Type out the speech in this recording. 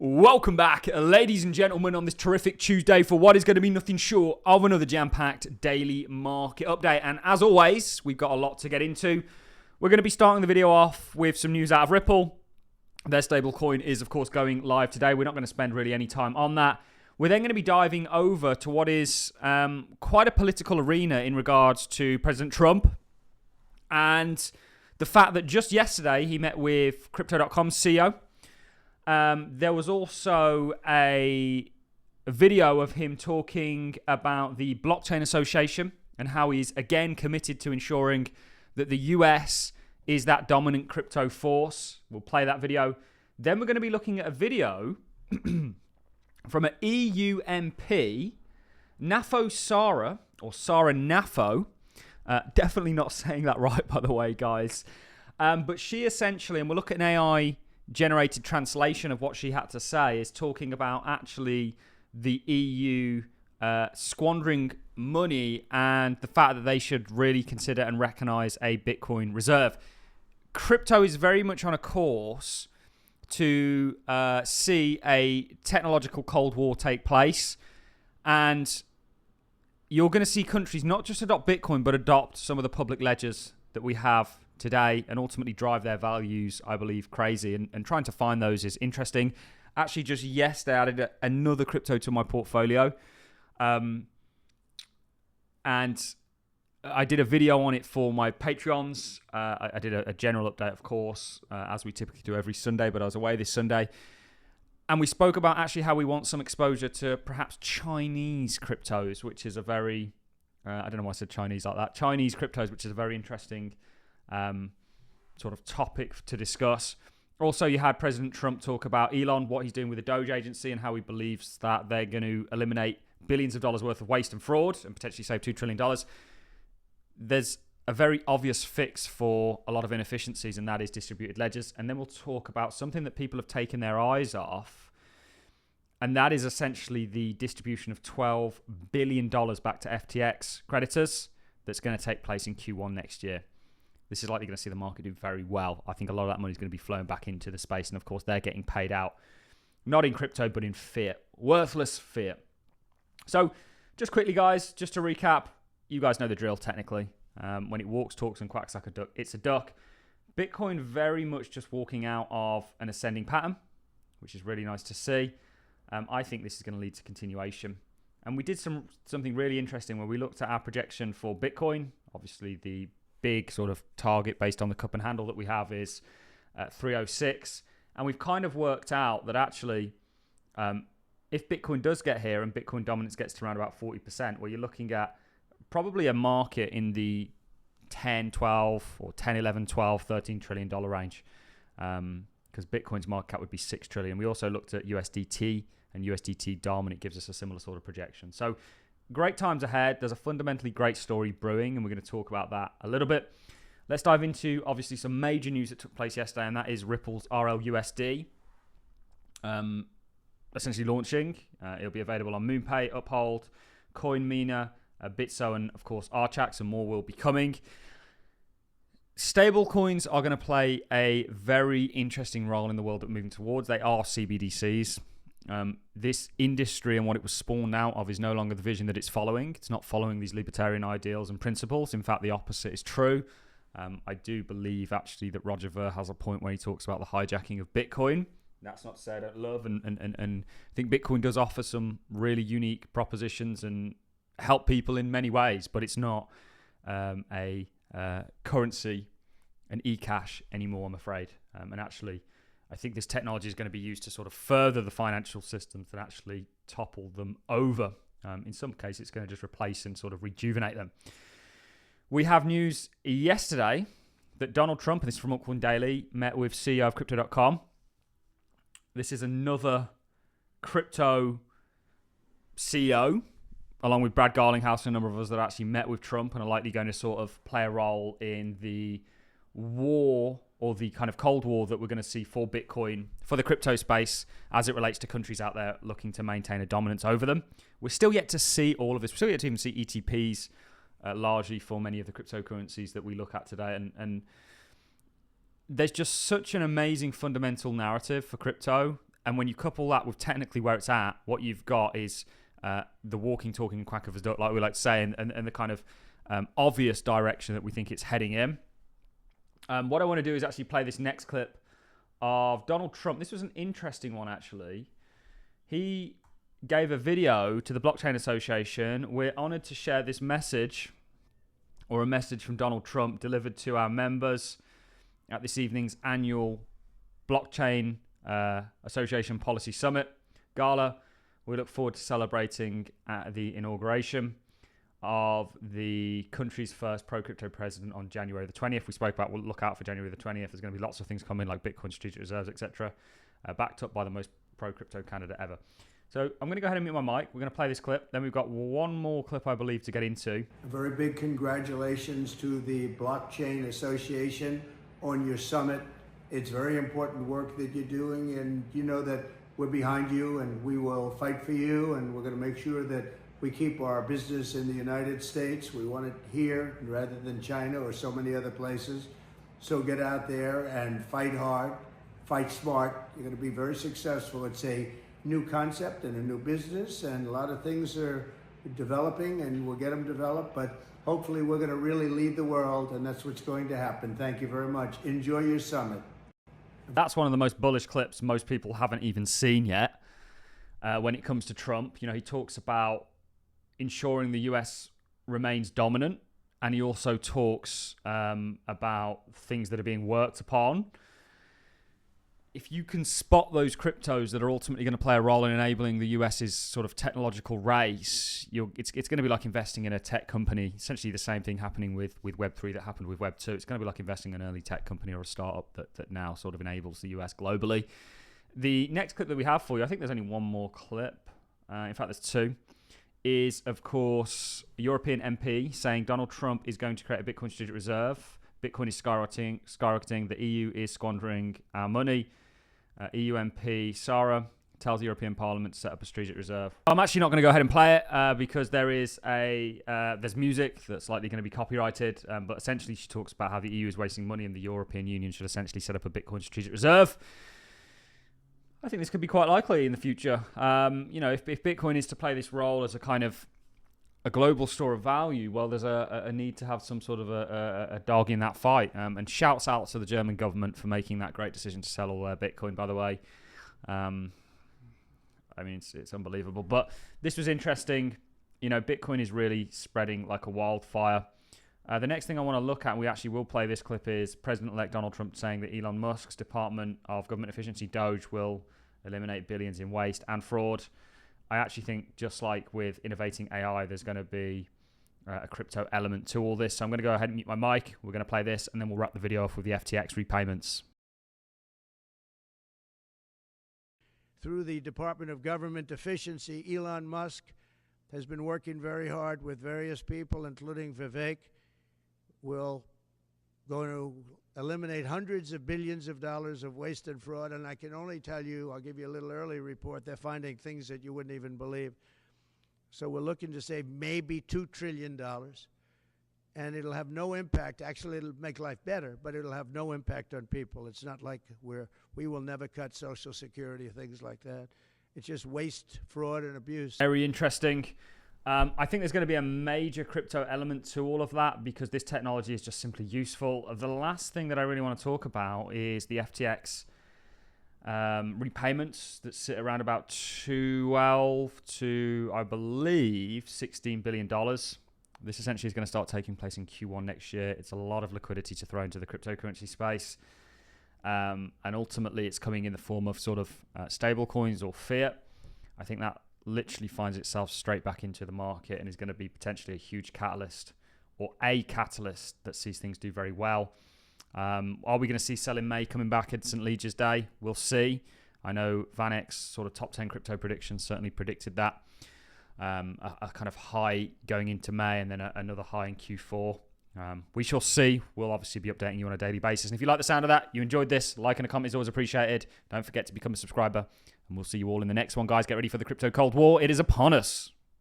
Welcome back, ladies and gentlemen, on this terrific Tuesday for what is going to be nothing short of another jam-packed daily market update. And as always, we've got a lot to get into. We're going to be starting the video off with some news out of Ripple. Their stablecoin is, of course, going live today. We're not going to spend really any time on that. We're then going to be diving over to what is quite a political arena in regards to President Trump and the fact that just yesterday he met with Crypto.com's CEO. There was also a video of him talking about the Blockchain Association and how he's again committed to ensuring that the US is that dominant crypto force. We'll play that video. Then we're going to be looking at a video from an EU MP, Nafo Sara, or Sara Nafo. Definitely not saying that right, by the way, guys. But she essentially, and we'll look at an AI generated translation of what she had to say, is talking about actually the EU squandering money and the fact that they should really consider and recognize a Bitcoin reserve. Crypto is very much on a course to see a technological Cold War take place, and you're going to see countries not just adopt Bitcoin but adopt some of the public ledgers that we have today and ultimately drive their values, I believe, crazy. And trying to find those is interesting. Actually, just yesterday, I added another crypto to my portfolio. And I did a video on it for my Patreons. I did a general update, of course, as we typically do every Sunday, but I was away this Sunday. And we spoke about actually how we want some exposure to perhaps Chinese cryptos, which is a very, I don't know why I said Chinese like that. Chinese cryptos, which is a very interesting sort of topic to discuss. Also, you had President Trump talk about Elon, what he's doing with the Doge agency and how he believes that they're going to eliminate billions of dollars worth of waste and fraud and potentially save $2 trillion. There's a very obvious fix for a lot of inefficiencies, and that is distributed ledgers. And then we'll talk about something that people have taken their eyes off, and that is essentially the distribution of $12 billion back to FTX creditors that's going to take place in Q1 next year. This is likely going to see the market do very well. I think a lot of that money is going to be flowing back into the space. And of course, they're getting paid out, not in crypto, but in fiat. Worthless fiat. So just quickly, guys, just to recap, you guys know the drill technically. When it walks, talks, and quacks like a duck, it's a duck. Bitcoin very much just walking out of an ascending pattern, which is really nice to see. I think this is going to lead to continuation. And we did something really interesting where we looked at our projection for Bitcoin. Obviously, the big sort of target based on the cup and handle that we have is 306. And we've kind of worked out that actually, if Bitcoin does get here and Bitcoin dominance gets to around about 40%, well, you're looking at probably a market in the 10, 12, or 10, 11, 12, $13 trillion range. Because Bitcoin's market cap would be $6 trillion. We also looked at USDT, and USDT DOM, and it gives us a similar sort of projection. So great times ahead. There's a fundamentally great story brewing, and we're going to talk about that a little bit. Let's dive into, obviously, some major news that took place yesterday, and that is Ripple's RLUSD essentially launching. It'll be available on MoonPay, Uphold, CoinMina, Bitso, and, of course, Archax, and more will be coming. Stablecoins are going to play a very interesting role in the world that we're moving towards. They are CBDCs. This industry and what it was spawned out of is no longer the vision that it's following. It's not following these libertarian ideals and principles. In fact, the opposite is true. I do believe, actually, that Roger Ver has a point where he talks about the hijacking of Bitcoin. That's not to say I don't love, and I think Bitcoin does offer some really unique propositions and help people in many ways, but it's not a currency, an e-cash anymore, I'm afraid. And actually, I think this technology is going to be used to sort of further the financial systems than actually topple them over. In some cases, it's going to just replace and sort of rejuvenate them. We have news yesterday that Donald Trump, and this is from Altcoin Daily, met with CEO of Crypto.com. This is another crypto CEO, along with Brad Garlinghouse and a number of us that actually met with Trump and are likely going to sort of play a role in the war, or the kind of Cold War that we're going to see for Bitcoin, for the crypto space, as it relates to countries out there looking to maintain a dominance over them. We're still yet to see all of this. We're still yet to even see ETPs largely for many of the cryptocurrencies that we look at today. And there's just such an amazing fundamental narrative for crypto. And when you couple that with technically where it's at, what you've got is the walking, talking quack of a duck, like we like to say, and the kind of obvious direction that we think it's heading in. What I want to do is actually play this next clip of Donald Trump. This was an interesting one, actually. He gave a video to the Blockchain Association. We're honored to share this message, or a message from Donald Trump delivered to our members at this evening's annual Blockchain Association Policy Summit Gala. We look forward to celebrating at the inauguration of the country's first pro-crypto president on January the 20th. We spoke about, we'll look out for January the 20th. There's going to be lots of things coming, like Bitcoin strategic reserves, etc., backed up by the most pro-crypto candidate ever. So I'm going to go ahead and mute my mic. We're going to play this clip. Then we've got one more clip, I believe, to get into. A very big congratulations to the Blockchain Association on your summit. It's very important work that you're doing, and you know that we're behind you and we will fight for you, and we're going to make sure that we keep our business in the United States. We want it here rather than China or so many other places. So get out there and fight hard, fight smart. You're going to be very successful. It's a new concept and a new business, and a lot of things are developing, and we'll get them developed, but hopefully we're going to really lead the world, and that's what's going to happen. Thank you very much. Enjoy your summit. That's one of the most bullish clips most people haven't even seen yet when it comes to Trump. You know, he talks about ensuring the US remains dominant, and he also talks about things that are being worked upon. If you can spot those cryptos that are ultimately going to play a role in enabling the US's sort of technological race, it's going to be like investing in a tech company. Essentially the same thing happening with Web3 that happened with Web2. It's going to be like investing in an early tech company or a startup that now sort of enables the US globally. The next clip that we have for you, I think there's only one more clip. In fact, there's two. Is, of course, a European MP saying Donald Trump is going to create a Bitcoin strategic reserve. Bitcoin is skyrocketing. The EU is squandering our money. EU MP Sarah tells the European Parliament to set up a strategic reserve. I'm actually not going to go ahead and play it because there's music that's likely going to be copyrighted. But essentially, she talks about how the EU is wasting money and the European Union should essentially set up a Bitcoin strategic reserve. I think this could be quite likely in the future. You know, if Bitcoin is to play this role as a kind of a global store of value, well, there's a need to have some sort of a dog in that fight. And shouts out to the German government for making that great decision to sell all their Bitcoin, by the way. I mean, it's unbelievable. But this was interesting. You know, Bitcoin is really spreading like a wildfire. The next thing I want to look at, and we actually will play this clip, is President-elect Donald Trump saying that Elon Musk's Department of Government Efficiency, Doge, will eliminate billions in waste and fraud. I actually think, just like with innovating AI, there's going to be a crypto element to all this. So I'm going to go ahead and mute my mic. We're going to play this, and then we'll wrap the video off with the FTX repayments. Through the Department of Government Efficiency, Elon Musk has been working very hard with various people, including Vivek. We're going to eliminate hundreds of billions of dollars of waste and fraud, and I can only tell you, I'll give you a little early report, they're finding things that you wouldn't even believe. So we're looking to save maybe $2 trillion, and it'll have no impact. Actually, it'll make life better, but it'll have no impact on people. It's not like we will never cut Social Security or things like that. It's just waste, fraud, and abuse. Very interesting. I think there's going to be a major crypto element to all of that because this technology is just simply useful. The last thing that I really want to talk about is the FTX repayments that sit around about 12 to, I believe, $16 billion. This essentially is going to start taking place in Q1 next year. It's a lot of liquidity to throw into the cryptocurrency space. And ultimately, it's coming in the form of sort of stablecoins or fiat. I think that literally finds itself straight back into the market and is going to be potentially a huge catalyst or a catalyst that sees things do very well. Are we going to see sell in May coming back at St. Leger's Day? We'll see. I know VanEck's sort of top 10 crypto predictions certainly predicted that. A kind of high going into May and then another high in Q4. We shall see. We'll obviously be updating you on a daily basis. And if you like the sound of that, you enjoyed this, like and a comment is always appreciated. Don't forget to become a subscriber. And we'll see you all in the next one, guys. Get ready for the crypto Cold War. It is upon us.